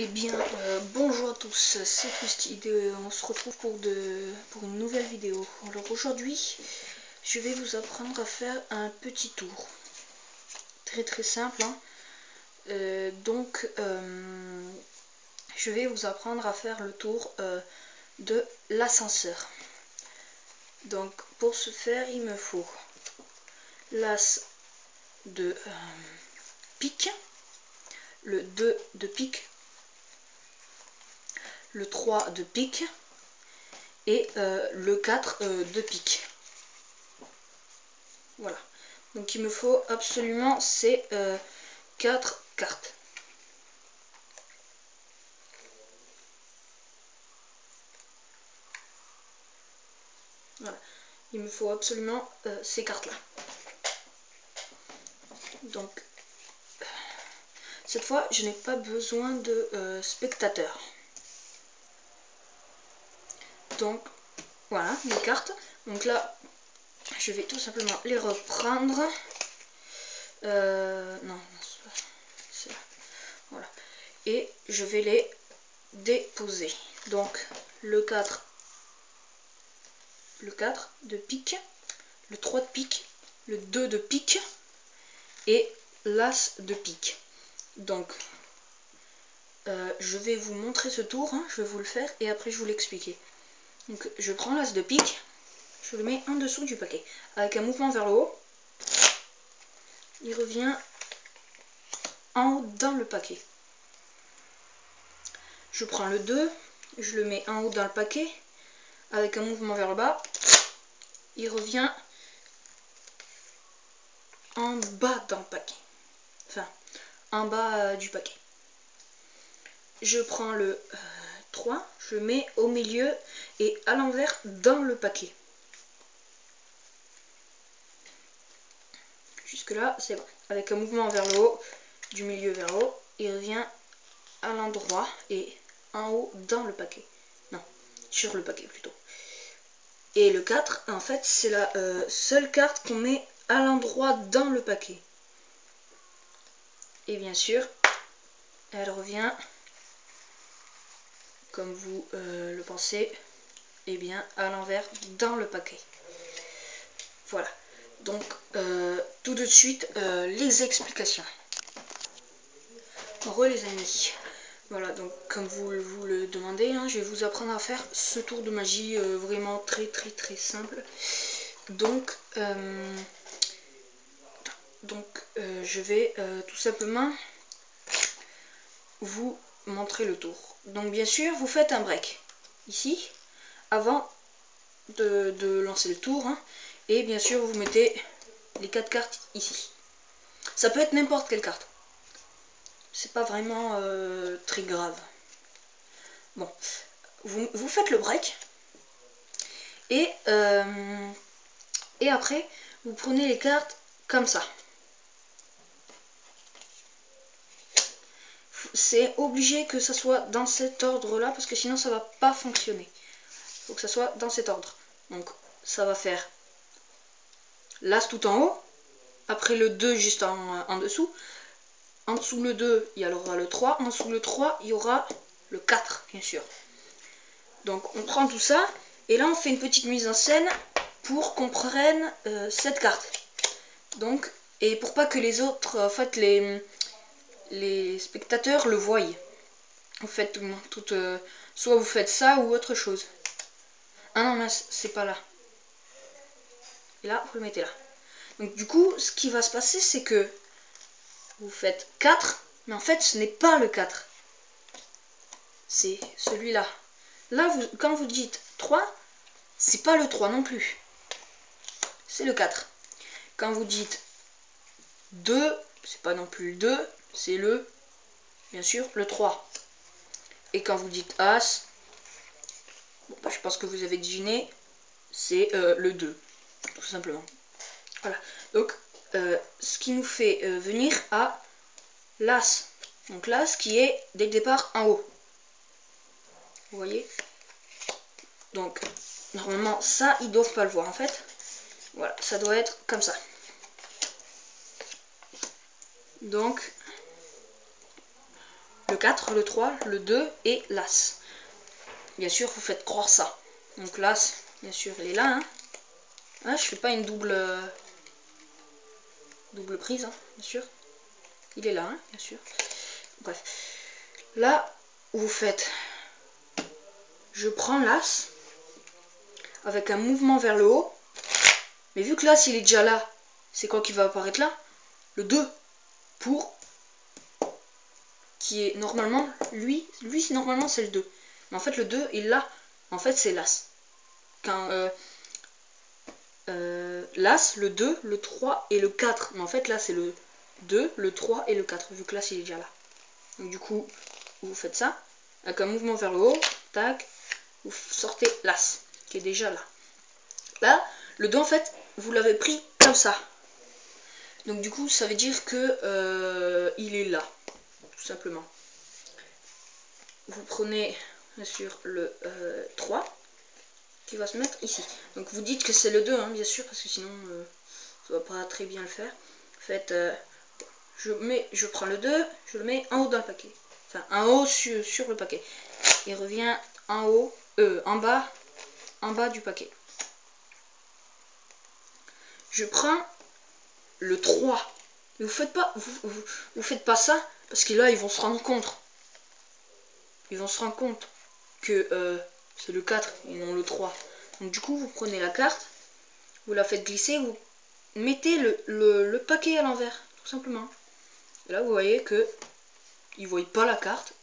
Eh bien, bonjour à tous, c'est Twisty, on se retrouve pour une nouvelle vidéo. Alors aujourd'hui, je vais vous apprendre à faire un petit tour. Très simple, hein. Je vais vous apprendre à faire le tour de l'ascenseur. Donc, pour ce faire, il me faut l'as de pique, le 2 de pique, le 3 de pique et le 4 de pique. Voilà. Donc il me faut absolument ces 4 cartes. Voilà. Il me faut absolument ces cartes-là. Donc cette fois, je n'ai pas besoin de spectateurs. Donc voilà mes cartes. Donc là, je vais tout simplement les reprendre. Non, c'est là. Voilà. Et je vais les déposer. Donc le 4 de pique, le 3 de pique, le 2 de pique et l'as de pique. Donc je vais vous montrer ce tour, hein, je vais vous le faire et après je vous l'expliquer. Donc je prends l'as de pique, je le mets en dessous du paquet avec un mouvement vers le haut, il revient en haut dans le paquet. Je prends le 2, je le mets en haut dans le paquet avec un mouvement vers le bas, il revient en bas dans le paquet, enfin en bas du paquet. Je prends le 3, je le mets au milieu et à l'envers dans le paquet. Jusque là c'est bon. Avec un mouvement vers le haut, du milieu vers le haut, il revient à l'endroit et en haut dans le paquet. Non, sur le paquet plutôt. Et le 4, en fait, c'est la seule carte qu'on met à l'endroit dans le paquet. Et bien sûr, elle revient, comme vous le pensez, et bien à l'envers dans le paquet. Voilà. Donc, tout de suite, les explications. Les amis. Voilà, donc comme vous le demandez, hein, je vais vous apprendre à faire ce tour de magie vraiment très simple. Donc, je vais tout simplement vous montrer le tour. Donc bien sûr, vous faites un break ici, avant de lancer le tour, hein, et bien sûr, vous mettez les 4 cartes ici. Ça peut être n'importe quelle carte. C'est pas vraiment très grave. Bon, vous faites le break et après vous prenez les cartes comme ça. C'est obligé que ça soit dans cet ordre là parce que sinon ça va pas fonctionner. Il faut que ça soit dans cet ordre. Donc ça va faire l'as tout en haut, après le 2 juste en dessous. En dessous le 2, il y aura le 3. En dessous le 3, il y aura le 4, bien sûr. Donc on prend tout ça, et là on fait une petite mise en scène pour qu'on prenne cette carte. Donc, et pour pas que les autres, en fait les spectateurs le voient. Vous faites soit vous faites ça ou autre chose. Ah non, mince, c'est pas là. Et là, vous le mettez là. Donc du coup, ce qui va se passer, c'est que vous faites 4, mais en fait, ce n'est pas le 4. C'est celui-là. Là, quand vous dites 3, c'est pas le 3 non plus. C'est le 4. Quand vous dites 2, c'est pas non plus le 2, c'est bien sûr, le 3. Et quand vous dites As, bon, bah, je pense que vous avez deviné, c'est le 2, tout simplement. Voilà. Donc, ce qui nous fait venir à l'As. Donc l'As qui est dès le départ en haut. Vous voyez? Donc, normalement, ça, ils doivent pas le voir en fait. Voilà, ça doit être comme ça. Donc, le 4, le 3, le 2 et l'As. Bien sûr, vous faites croire ça. Donc l'As, bien sûr, il est là. Hein. Ah, je fais pas une double prise, hein, bien sûr. Il est là, hein, bien sûr. Bref. Là, vous faites... Je prends l'As avec un mouvement vers le haut. Mais vu que l'As, il est déjà là, c'est quoi qui va apparaître là? Le 2. Pour... Qui est normalement... Lui normalement, c'est le 2. Mais en fait, le 2, il là. En fait, c'est l'As. Quand... l'As, le 2, le 3 et le 4. Mais en fait, là, c'est le 2, le 3 et le 4. Vu que l'As, il est déjà là. Donc, du coup, vous faites ça. Avec un mouvement vers le haut. Tac. Vous sortez l'As, qui est déjà là. Là, le 2, en fait, vous l'avez pris comme ça. Donc, du coup, ça veut dire que il est là. Tout simplement. Vous prenez, bien sûr, le 3. Qui va se mettre ici. Donc vous dites que c'est le 2, hein, bien sûr, parce que sinon ça va pas très bien le faire. Faites, je prends le 2, je le mets en haut dans le paquet. Enfin, en haut sur le paquet. Il revient en haut, en bas du paquet. Je prends le 3. Mais vous faites pas ça, parce que là, ils vont se rendre compte. Ils vont se rendre compte que c'est le 4 et non le 3. Donc du coup, vous prenez la carte, vous la faites glisser, vous mettez le paquet à l'envers, tout simplement. Et là, vous voyez que ils ne voient pas la carte,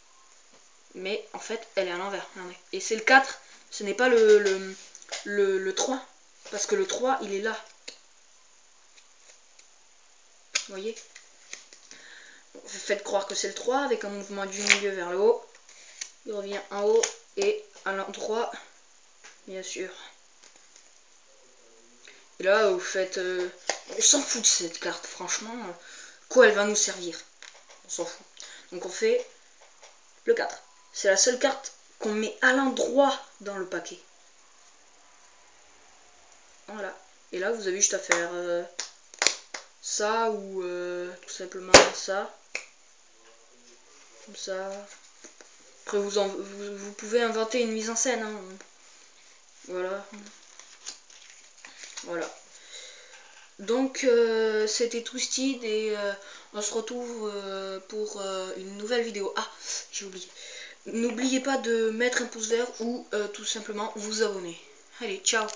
mais en fait, elle est à l'envers. Et c'est le 4, ce n'est pas le 3, parce que le 3, il est là. Vous voyez? Vous faites croire que c'est le 3 avec un mouvement du milieu vers le haut. Il revient en haut et à l'endroit, bien sûr. Et là, vous faites... on s'en fout de cette carte, franchement. Quoi elle va nous servir? On s'en fout. Donc on fait le 4. C'est la seule carte qu'on met à l'endroit dans le paquet. Voilà. Et là, vous avez juste à faire ça ou tout simplement ça. Comme ça. Après, vous pouvez inventer une mise en scène. Hein. Voilà. Voilà. Donc, c'était Twisted et on se retrouve pour une nouvelle vidéo. Ah, j'ai oublié. N'oubliez pas de mettre un pouce vert ou tout simplement vous abonner. Allez, ciao!